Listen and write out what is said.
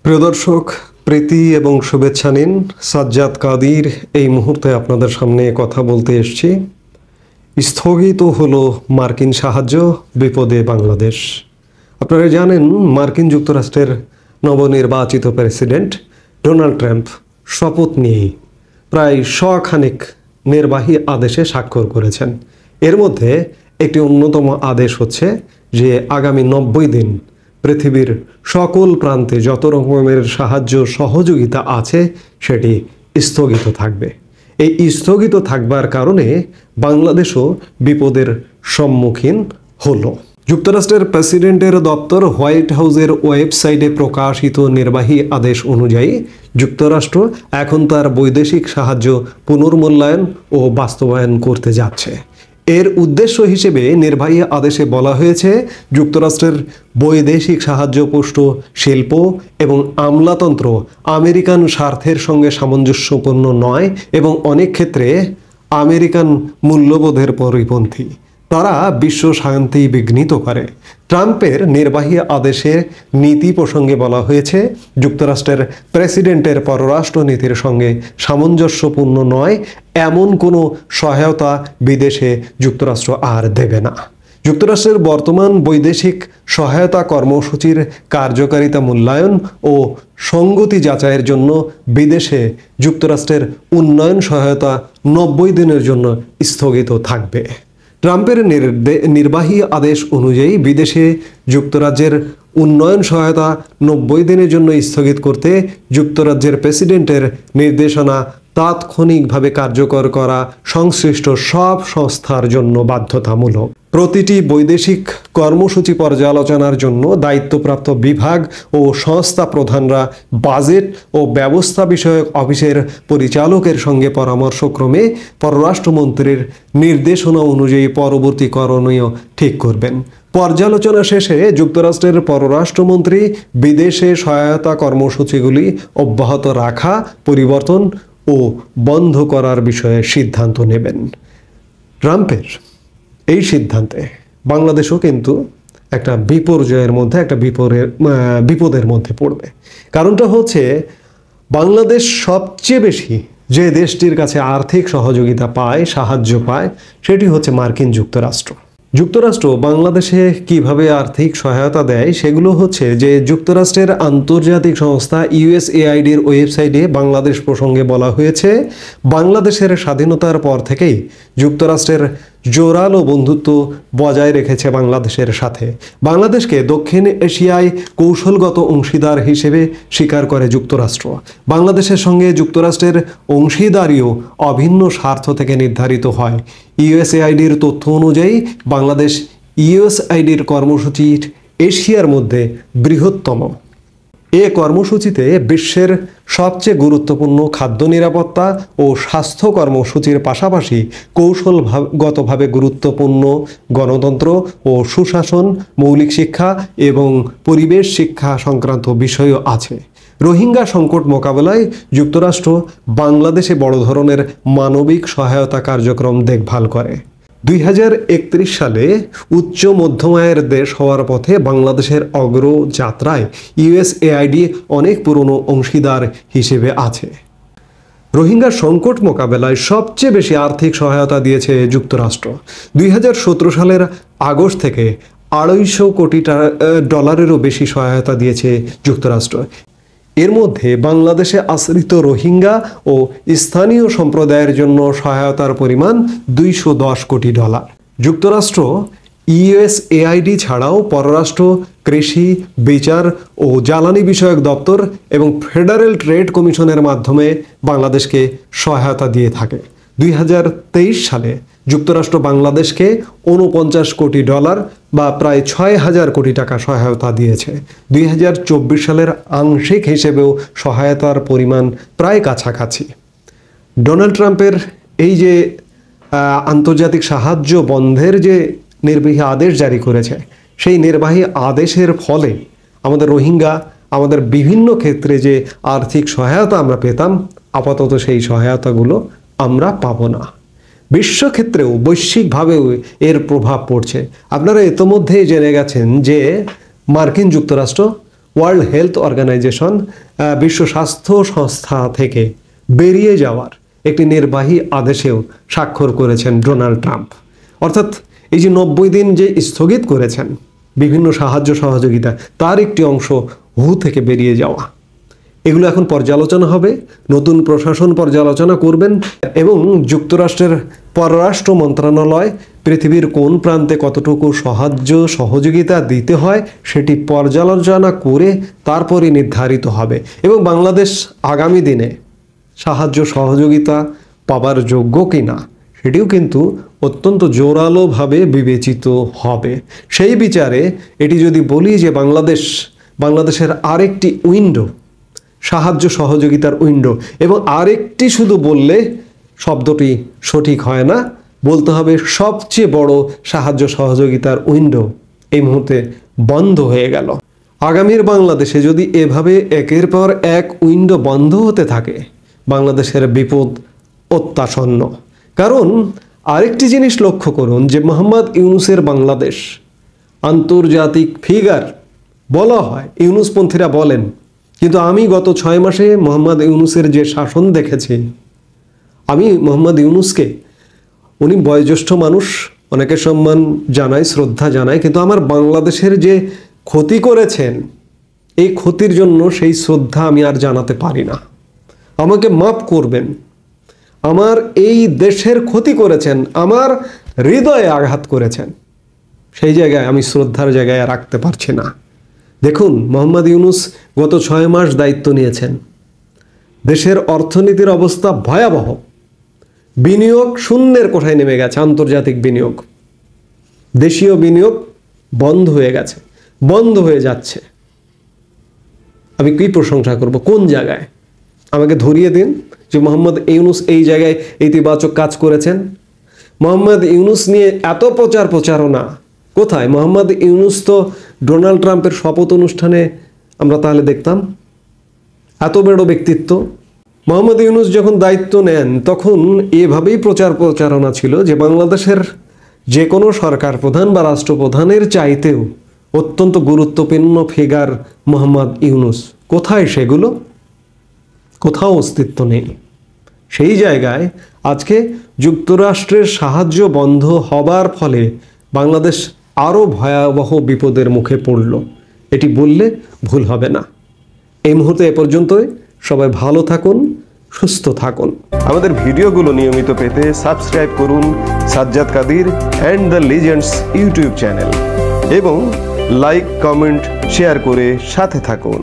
প্রিয় দর্শক, প্রীতি এবং শুভেচ্ছা নিন। সাজ্জাদ কাদির এই মুহূর্তে আপনাদের সামনে কথা বলতে এসেছি। স্থগিত হলো মার্কিন সাহায্য, বিপদে বাংলাদেশ। আপনারা জানেন, মার্কিন যুক্তরাষ্ট্রের নবনির্বাচিত প্রেসিডেন্ট ডোনাল্ড ট্রাম্প শপথ নিয়ে প্রায় শখানেক নির্বাহী আদেশে স্বাক্ষর করেছেন। এর মধ্যে একটি অন্যতম আদেশ হচ্ছে যে আগামী 90 দিন পৃথিবীর সকল প্রান্তে যত রকমের সাহায্য সহযোগিতা আছে সেটি স্থগিত থাকবে। এই স্থগিত থাকবার কারণে বাংলাদেশও বিপদের সম্মুখীন হলো। যুক্তরাষ্ট্রের প্রেসিডেন্টের দপ্তর হোয়াইট হাউসের ওয়েবসাইটে প্রকাশিত নির্বাহী আদেশ অনুযায়ী যুক্তরাষ্ট্র এখন তার বৈদেশিক সাহায্য পুনর্মূল্যায়ন ও বাস্তবায়ন করতে যাচ্ছে। এর উদ্দেশ্য হিসেবে নির্বাহী আদেশে বলা হয়েছে, যুক্তরাষ্ট্রের বৈদেশিক সাহায্য পুষ্ট শিল্প এবং আমলাতন্ত্র আমেরিকান স্বার্থের সঙ্গে সামঞ্জস্যপূর্ণ নয় এবং অনেক ক্ষেত্রে আমেরিকান মূল্যবোধের পরিপন্থী। তারা বিশ্ব শান্তি বিঘ্নিত করে। ট্রাম্পের নির্বাহী আদেশে নীতি প্রসঙ্গে বলা হয়েছে, যুক্তরাষ্ট্রের প্রেসিডেন্টের পররাষ্ট্র নীতির সঙ্গে সামঞ্জস্যপূর্ণ নয় এমন কোনো সহায়তা বিদেশে যুক্তরাষ্ট্র আর দেবে না। যুক্তরাষ্ট্রের বর্তমান বৈদেশিক সহায়তা কর্মসূচির কার্যকারিতা মূল্যায়ন ও সঙ্গতি যাচাইয়ের জন্য বিদেশে যুক্তরাষ্ট্রের উন্নয়ন সহায়তা 90 দিনের জন্য স্থগিত থাকবে। ট্রাম্পের নির্বাহী আদেশ অনুযায়ী বিদেশে যুক্তরাজ্যের উন্নয়ন সহায়তা 90 দিনের জন্য স্থগিত করতে যুক্তরাজ্যের প্রেসিডেন্টের নির্দেশনা তাৎক্ষণিকভাবে কার্যকর করা সংশ্লিষ্ট সব সংস্থার জন্য বাধ্যতামূলক। প্রতিটি বৈদেশিক কর্মসূচি পর্যালোচনার জন্য দায়িত্বপ্রাপ্ত বিভাগ ও সংস্থা প্রধানরা বাজেট ও ব্যবস্থা বিষয়ক অফিসের পরিচালকের সঙ্গে পরামর্শক্রমে পররাষ্ট্রমন্ত্রীর নির্দেশনা অনুযায়ী পরবর্তী করণীয় ঠিক করবেন। পর্যালোচনা শেষে যুক্তরাষ্ট্রের পররাষ্ট্রমন্ত্রী বিদেশে সহায়তা কর্মসূচিগুলি অব্যাহত রাখা, পরিবর্তন ও বন্ধ করার বিষয়ে সিদ্ধান্ত নেবেন। ট্রাম্পের এই সিদ্ধান্তে বাংলাদেশও কিন্তু একটা বিপর্যয়ের মধ্যে, একটা বিপদের মধ্যে পড়বে। কারণটা হচ্ছে, বাংলাদেশ সবচেয়ে বেশি যে দেশটির কাছে আর্থিক সহযোগিতা পায়, সাহায্য পায়, সেটি হচ্ছে মার্কিন যুক্তরাষ্ট্র। যুক্তরাষ্ট্র বাংলাদেশে কিভাবে আর্থিক সহায়তা দেয় সেগুলো হচ্ছে যে যুক্তরাষ্ট্রের আন্তর্জাতিক সংস্থা USAIDর ওয়েবসাইটে বাংলাদেশ প্রসঙ্গে বলা হয়েছে, বাংলাদেশের স্বাধীনতার পর থেকেই যুক্তরাষ্ট্রের জোরালো বন্ধুত্ব বজায় রেখেছে বাংলাদেশের সাথে। বাংলাদেশকে দক্ষিণ এশিয়ায় কৌশলগত অংশীদার হিসেবে স্বীকার করে যুক্তরাষ্ট্র। বাংলাদেশের সঙ্গে যুক্তরাষ্ট্রের অংশীদারিও অভিন্ন স্বার্থ থেকে নির্ধারিত হয়। USAIDর তথ্য অনুযায়ী বাংলাদেশ USAIDর কর্মসূচির এশিয়ার মধ্যে বৃহত্তম। এ কর্মসূচিতে বিশ্বের সবচেয়ে গুরুত্বপূর্ণ খাদ্য নিরাপত্তা ও স্বাস্থ্য কর্মসূচির পাশাপাশি কৌশলগতভাবে গুরুত্বপূর্ণ গণতন্ত্র ও সুশাসন, মৌলিক শিক্ষা এবং পরিবেশ শিক্ষা সংক্রান্ত বিষয়ও আছে। রোহিঙ্গা সংকট মোকাবেলায় যুক্তরাষ্ট্র বাংলাদেশে বড় ধরনের মানবিক সহায়তা কার্যক্রম দেখভাল করে। 2031 সালে উচ্চ মধ্যম আয়ের দেশ হওয়ার পথে বাংলাদেশের অগ্রযাত্রায় USAID অনেক পুরনো অংশীদার হিসেবে আছে। রোহিঙ্গা সংকট মোকাবেলায় সবচেয়ে বেশি আর্থিক সহায়তা দিয়েছে যুক্তরাষ্ট্র। 2017 সালের আগস্ট থেকে $250 কোটি ডলারেরও বেশি সহায়তা দিয়েছে যুক্তরাষ্ট্র। এর মধ্যে বাংলাদেশে আশ্রিত রোহিঙ্গা ও স্থানীয় সম্প্রদায়ের জন্য সহায়তার পরিমাণ $210 কোটি। যুক্তরাষ্ট্র USAID ছাড়াও পররাষ্ট্র, কৃষি, বিচার ও জ্বালানি বিষয়ক দপ্তর এবং ফেডারেল ট্রেড কমিশনের মাধ্যমে বাংলাদেশকে সহায়তা দিয়ে থাকে। 2023 সালে যুক্তরাষ্ট্র বাংলাদেশকে $49 কোটি বা প্রায় 6,000 কোটি টাকা সহায়তা দিয়েছে। 2024 সালের আংশিক হিসেবেও সহায়তার পরিমাণ প্রায় কাছাকাছি। ডোনাল্ড ট্রাম্পের এই যে আন্তর্জাতিক সাহায্য বন্ধের যে নির্বাহী আদেশ জারি করেছে, সেই নির্বাহী আদেশের ফলে আমাদের রোহিঙ্গা, আমাদের বিভিন্ন ক্ষেত্রে যে আর্থিক সহায়তা আমরা পেতাম, আপাতত সেই সহায়তাগুলো আমরা পাবো না। বিশ্বক্ষেত্রেও বৈশ্বিকভাবেও এর প্রভাব পড়ছে। আপনারা ইতোমধ্যেই জেনে গেছেন যে মার্কিন যুক্তরাষ্ট্র ওয়ার্ল্ড হেলথ অর্গানাইজেশন, বিশ্ব স্বাস্থ্য সংস্থা থেকে বেরিয়ে যাওয়ার একটি নির্বাহী আদেশেও স্বাক্ষর করেছেন ডোনাল্ড ট্রাম্প। অর্থাৎ এই যে 90 দিন যে স্থগিত করেছেন বিভিন্ন সাহায্য সহযোগিতা, তার একটি অংশ হু থেকে বেরিয়ে যাওয়া, এগুলো এখন পর্যালোচনা হবে। নতুন প্রশাসন পর্যালোচনা করবেন এবং যুক্তরাষ্ট্রের পররাষ্ট্র মন্ত্রণালয় পৃথিবীর কোন প্রান্তে কতটুকু সাহায্য সহযোগিতা দিতে হয় সেটি পর্যালোচনা করে তারপরে নির্ধারিত হবে এবং বাংলাদেশ আগামী দিনে সাহায্য সহযোগিতা পাবার যোগ্য কিনা সেটিও কিন্তু অত্যন্ত জোরালোভাবে বিবেচিত হবে। সেই বিচারে এটি যদি বলি যে বাংলাদেশের আরেকটি উইন্ডো, সাহায্য সহযোগিতার উইন্ডো, এবং আরেকটি শুধু বললে শব্দটি সঠিক হয় না, বলতে হবে সবচেয়ে বড় সাহায্য সহযোগিতার উইন্ডো এই মুহূর্তে বন্ধ হয়ে গেল। আগামীর বাংলাদেশে যদি এভাবে একের পর এক উইন্ডো বন্ধ হতে থাকে, বাংলাদেশের বিপদ অত্যাসন্ন। কারণ আরেকটি জিনিস লক্ষ্য করুন যে মোহাম্মদ ইউনূসের বাংলাদেশ আন্তর্জাতিক ফিগার বলা হয়, ইউনূসপন্থীরা বলেন, কিন্তু আমি গত 6 মাসে মোহাম্মদ ইউনূসের যে শাসন দেখেছি, আমি মোহাম্মদ ইউনূসকে, উনি বয়োজ্যেষ্ঠ মানুষ, অনেকে সম্মান জানায়, শ্রদ্ধা জানায়, কিন্তু আমার বাংলাদেশের যে ক্ষতি করেছেন এই ক্ষতির জন্য সেই শ্রদ্ধা আমি আর জানাতে পারি না। আমাকে মাফ করবেন, আমার এই দেশের ক্ষতি করেছেন, আমার হৃদয়ে আঘাত করেছেন, সেই জায়গায় আমি শ্রদ্ধার জায়গায় রাখতে পারছি না। দেখুন, মোহাম্মদ ইউনূস গত 6 মাস দায়িত্ব নিয়েছেন, দেশের অর্থনীতির অবস্থা ভয়াবহ, বিনিয়োগ শূন্যের কোঠায় নেমে গেছে, আন্তর্জাতিক বিনিয়োগ, দেশীয় বিনিয়োগ বন্ধ হয়ে গেছে, বন্ধ হয়ে যাচ্ছে। আমি কি প্রশংসা করব, কোন জায়গায় আমাকে ধরিয়ে দিন যে মোহাম্মদ ইউনূস এই জায়গায় ইতিবাচক কাজ করেছেন। মোহাম্মদ ইউনূস নিয়ে এত প্রচারণা কোথায়? মোহাম্মদ ইউনূস তো ডোনাল্ড ট্রাম্পের শপথ অনুষ্ঠানে আমরা তাহলে দেখতাম, এত বড় ব্যক্তিত্ব। মোহাম্মদ ইউনূস যখন দায়িত্ব নেন তখন এভাবেই প্রচারণা ছিল যে বাংলাদেশের যে কোনো সরকার প্রধান বা রাষ্ট্রপ্রধানের চাইতেও অত্যন্ত গুরুত্বপূর্ণ ফিগার মোহাম্মদ ইউনূস। কোথায় সেগুলো? কোথাও অস্তিত্ব নেই। সেই জায়গায় আজকে যুক্তরাষ্ট্রের সাহায্য বন্ধ হবার ফলে বাংলাদেশ আরও ভয়াবহ বিপদের মুখে পড়ল, এটি বললে ভুল হবে না। এই মুহূর্তে এ পর্যন্তই। সবাই ভালো থাকুন, সুস্থ থাকুন। আমাদের ভিডিওগুলো নিয়মিত পেতে সাবস্ক্রাইব করুন Sajjad Kadir and the legends YouTube channel এবং লাইক, কমেন্ট, শেয়ার করে সাথে থাকুন।